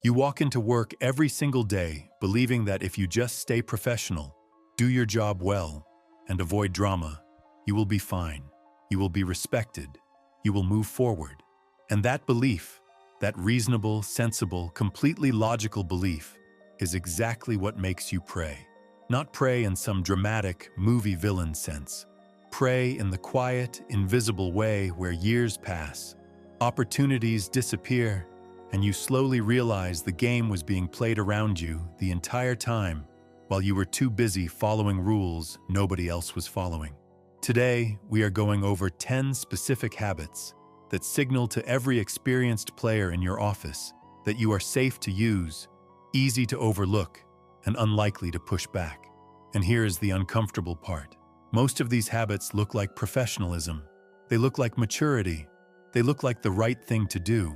You walk into work every single day believing that if you just stay professional, do your job well, and avoid drama, you will be fine. You will be respected. You will move forward. And that belief, that reasonable, sensible, completely logical belief, is exactly what makes you pray. Not pray in some dramatic, movie villain sense. Pray in the quiet, invisible way where years pass, opportunities disappear, and you slowly realize the game was being played around you the entire time while you were too busy following rules nobody else was following. Today, we are going over 10 specific habits that signal to every experienced player in your office that you are safe to use, easy to overlook, and unlikely to push back. And here is the uncomfortable part. Most of these habits look like professionalism. They look like maturity. They look like the right thing to do.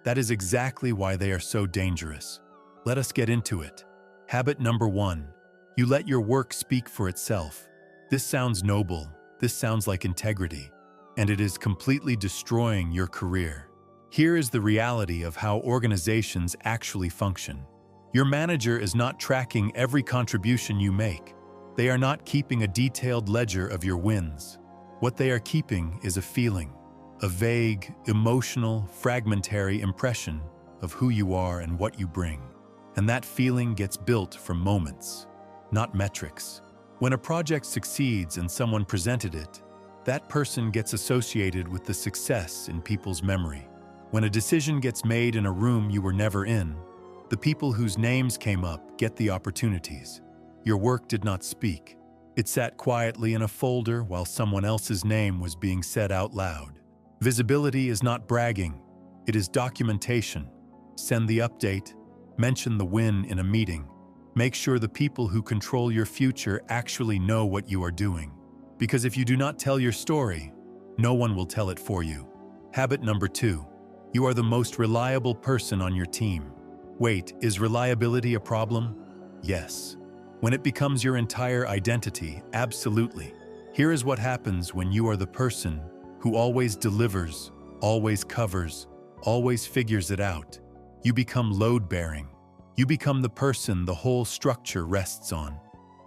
That is exactly why they are so dangerous. Let us get into it. Habit number 1. You let your work speak for itself. This sounds noble. This sounds like integrity. And it is completely destroying your career. Here is the reality of how organizations actually function. Your manager is not tracking every contribution you make. They are not keeping a detailed ledger of your wins. What they are keeping is a feeling, a vague, emotional, fragmentary impression of who you are and what you bring. And that feeling gets built from moments, not metrics. When a project succeeds and someone presented it, that person gets associated with the success in people's memory. When a decision gets made in a room you were never in, the people whose names came up get the opportunities. Your work did not speak. It sat quietly in a folder while someone else's name was being said out loud. Visibility is not bragging. It is documentation. Send the update. Mention the win in a meeting. Make sure the people who control your future actually know what you are doing. Because if you do not tell your story, no one will tell it for you. Habit number 2. You are the most reliable person on your team. Wait, is reliability a problem? Yes. When it becomes your entire identity, absolutely. Here is what happens when you are the person who always delivers, always covers, always figures it out. You become load-bearing. You become the person the whole structure rests on.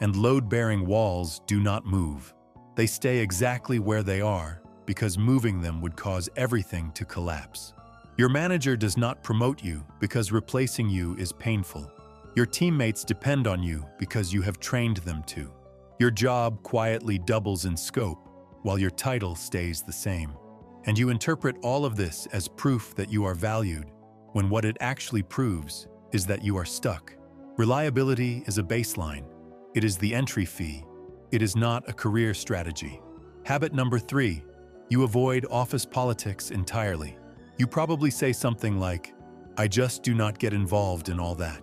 And load-bearing walls do not move. They stay exactly where they are because moving them would cause everything to collapse. Your manager does not promote you because replacing you is painful. Your teammates depend on you because you have trained them to. Your job quietly doubles in scope while your title stays the same. And you interpret all of this as proof that you are valued, when what it actually proves is that you are stuck. Reliability is a baseline. It is the entry fee. It is not a career strategy. Habit number 3. You avoid office politics entirely. You probably say something like, "I just do not get involved in all that."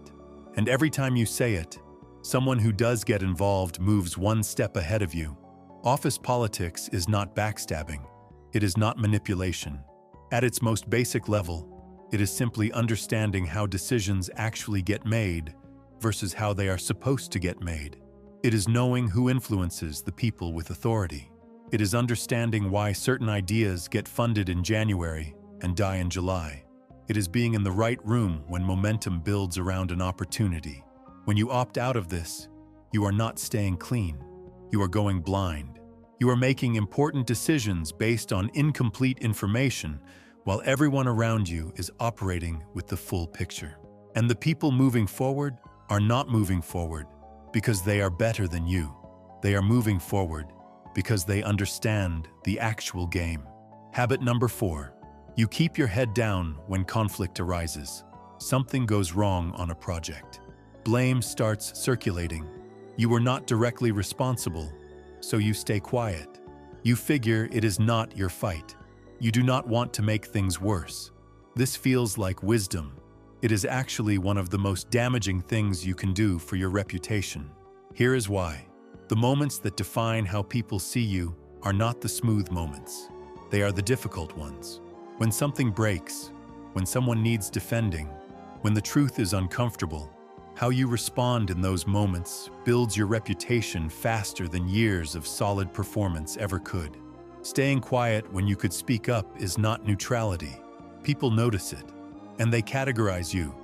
And every time you say it, someone who does get involved moves one step ahead of you. Office politics is not backstabbing. It is not manipulation. At its most basic level, it is simply understanding how decisions actually get made versus how they are supposed to get made. It is knowing who influences the people with authority. It is understanding why certain ideas get funded in January and die in July. It is being in the right room when momentum builds around an opportunity. When you opt out of this, you are not staying clean. You are going blind. You are making important decisions based on incomplete information while everyone around you is operating with the full picture. And the people moving forward are not moving forward because they are better than you. They are moving forward because they understand the actual game. Habit number 4. You keep your head down when conflict arises. Something goes wrong on a project. Blame starts circulating. You were not directly responsible, so you stay quiet. You figure it is not your fight. You do not want to make things worse. This feels like wisdom. It is actually one of the most damaging things you can do for your reputation. Here is why. The moments that define how people see you are not the smooth moments. They are the difficult ones. When something breaks, when someone needs defending, when the truth is uncomfortable, how you respond in those moments builds your reputation faster than years of solid performance ever could. Staying quiet when you could speak up is not neutrality. People notice it, and they categorize you.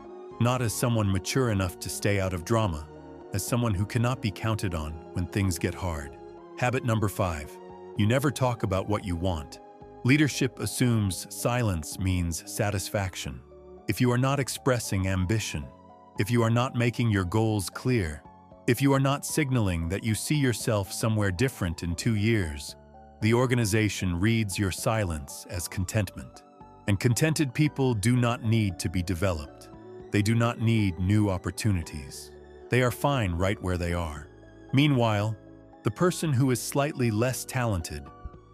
not as someone mature enough to stay out of drama, as someone who cannot be counted on when things get hard. Habit number 5. You never talk about what you want. Leadership assumes silence means satisfaction. If you are not expressing ambition, if you are not making your goals clear, if you are not signaling that you see yourself somewhere different in 2 years, the organization reads your silence as contentment. And contented people do not need to be developed. They do not need new opportunities. They are fine right where they are. Meanwhile, the person who is slightly less talented,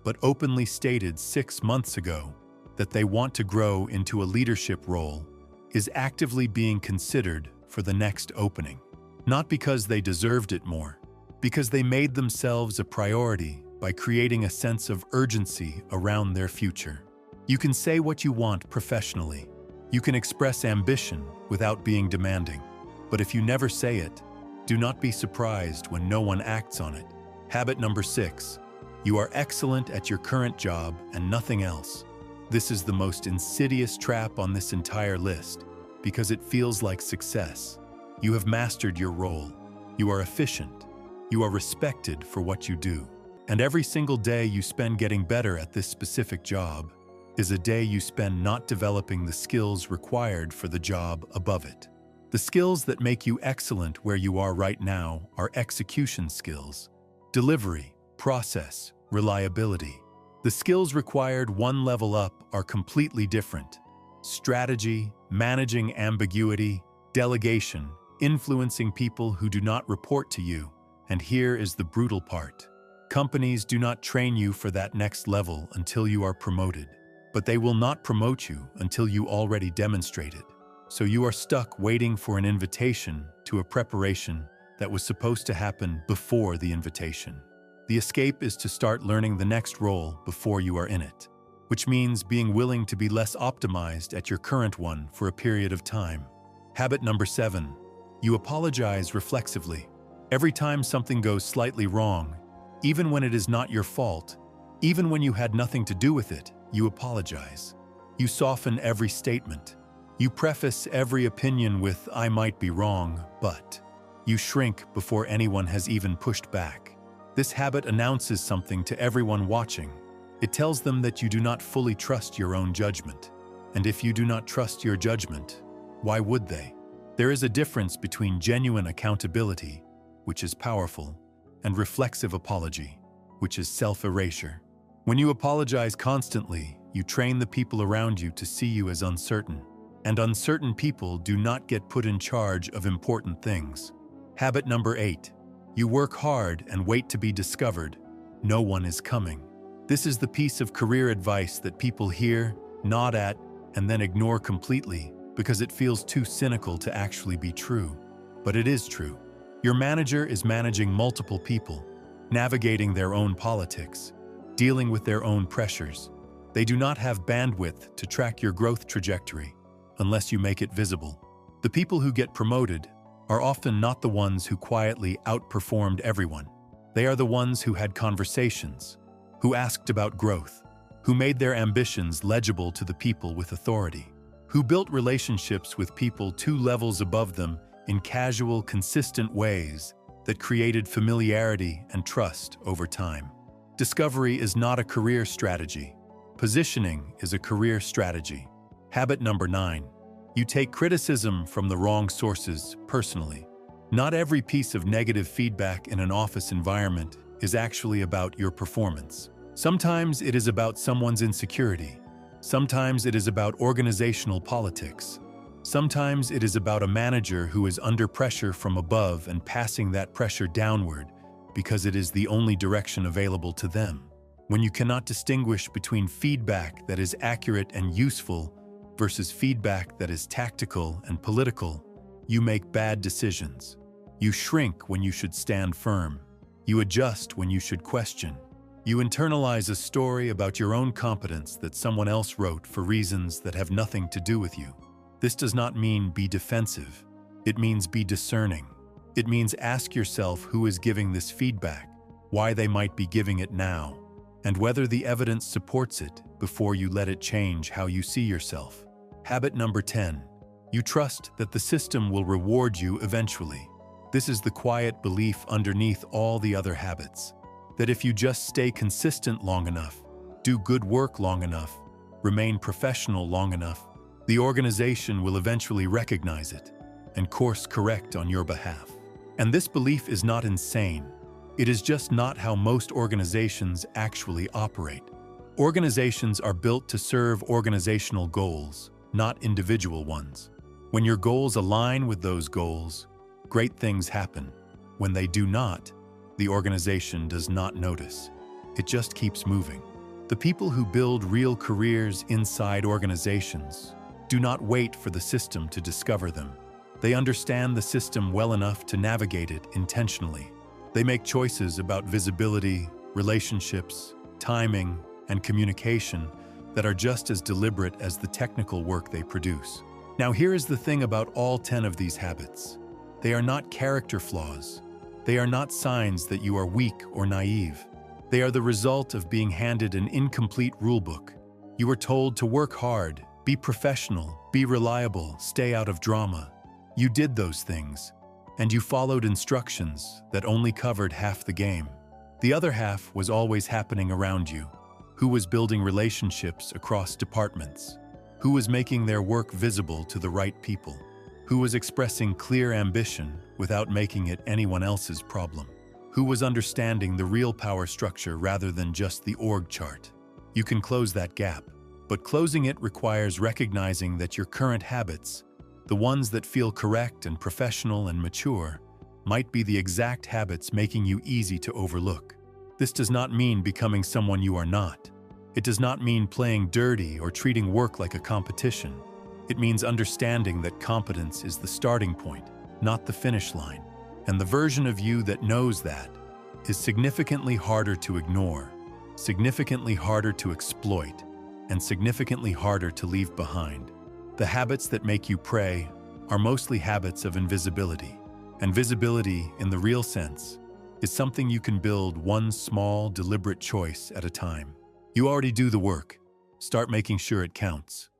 but openly stated 6 months ago that they want to grow into a leadership role, is actively being considered for the next opening. Not because they deserved it more, because they made themselves a priority by creating a sense of urgency around their future. You can say what you want professionally. You can express ambition without being demanding. But if you never say it, do not be surprised when no one acts on it. Habit number 6. You are excellent at your current job and nothing else. This is the most insidious trap on this entire list because it feels like success. You have mastered your role. You are efficient. You are respected for what you do. And every single day you spend getting better at this specific job is a day you spend not developing the skills required for the job above it. The skills that make you excellent where you are right now are execution skills, delivery, process, reliability. The skills required one level up are completely different. Strategy, managing ambiguity, delegation, influencing people who do not report to you. And here is the brutal part. Companies do not train you for that next level until you are promoted, but they will not promote you until you already demonstrate it. So you are stuck waiting for an invitation to a preparation that was supposed to happen before the invitation. The escape is to start learning the next role before you are in it, which means being willing to be less optimized at your current one for a period of time. Habit number 7. You apologize reflexively. Every time something goes slightly wrong, even when it is not your fault, even when you had nothing to do with it, you apologize. You soften every statement. You preface every opinion with, "I might be wrong, but." You shrink before anyone has even pushed back. This habit announces something to everyone watching. It tells them that you do not fully trust your own judgment. And if you do not trust your judgment, why would they? There is a difference between genuine accountability, which is powerful, and reflexive apology, which is self-erasure. When you apologize constantly, you train the people around you to see you as uncertain. And uncertain people do not get put in charge of important things. Habit number 8. You work hard and wait to be discovered. No one is coming. This is the piece of career advice that people hear, nod at, and then ignore completely because it feels too cynical to actually be true. But it is true. Your manager is managing multiple people, navigating their own politics, dealing with their own pressures. They do not have bandwidth to track your growth trajectory unless you make it visible. The people who get promoted are often not the ones who quietly outperformed everyone. They are the ones who had conversations, who asked about growth, who made their ambitions legible to the people with authority, who built relationships with people 2 levels above them in casual, consistent ways that created familiarity and trust over time. Discovery is not a career strategy. Positioning is a career strategy. Habit number 9. You take criticism from the wrong sources personally. Not every piece of negative feedback in an office environment is actually about your performance. Sometimes it is about someone's insecurity. Sometimes it is about organizational politics. Sometimes it is about a manager who is under pressure from above and passing that pressure downward because it is the only direction available to them. When you cannot distinguish between feedback that is accurate and useful versus feedback that is tactical and political, you make bad decisions. You shrink when you should stand firm. You adjust when you should question. You internalize a story about your own competence that someone else wrote for reasons that have nothing to do with you. This does not mean be defensive. It means be discerning. It means ask yourself who is giving this feedback, why they might be giving it now, and whether the evidence supports it before you let it change how you see yourself. Habit number 10. You trust that the system will reward you eventually. This is the quiet belief underneath all the other habits, that if you just stay consistent long enough, do good work long enough, remain professional long enough, the organization will eventually recognize it and course correct on your behalf. And this belief is not insane. It is just not how most organizations actually operate. Organizations are built to serve organizational goals, not individual ones. When your goals align with those goals, great things happen. When they do not, the organization does not notice. It just keeps moving. The people who build real careers inside organizations do not wait for the system to discover them. They understand the system well enough to navigate it intentionally. They make choices about visibility, relationships, timing, and communication that are just as deliberate as the technical work they produce. Now, here is the thing about all 10 of these habits. They are not character flaws. They are not signs that you are weak or naive. They are the result of being handed an incomplete rulebook. You were told to work hard, be professional, be reliable, stay out of drama. You did those things, and you followed instructions that only covered half the game. The other half was always happening around you. Who was building relationships across departments? Who was making their work visible to the right people? Who was expressing clear ambition without making it anyone else's problem? Who was understanding the real power structure rather than just the org chart? You can close that gap, but closing it requires recognizing that your current habits, the ones that feel correct and professional and mature, might be the exact habits making you easy to overlook. This does not mean becoming someone you are not. It does not mean playing dirty or treating work like a competition. It means understanding that competence is the starting point, not the finish line. And the version of you that knows that is significantly harder to ignore, significantly harder to exploit, and significantly harder to leave behind. The habits that make you pray are mostly habits of invisibility. And visibility, in the real sense, is something you can build one small, deliberate choice at a time. You already do the work. Start making sure it counts.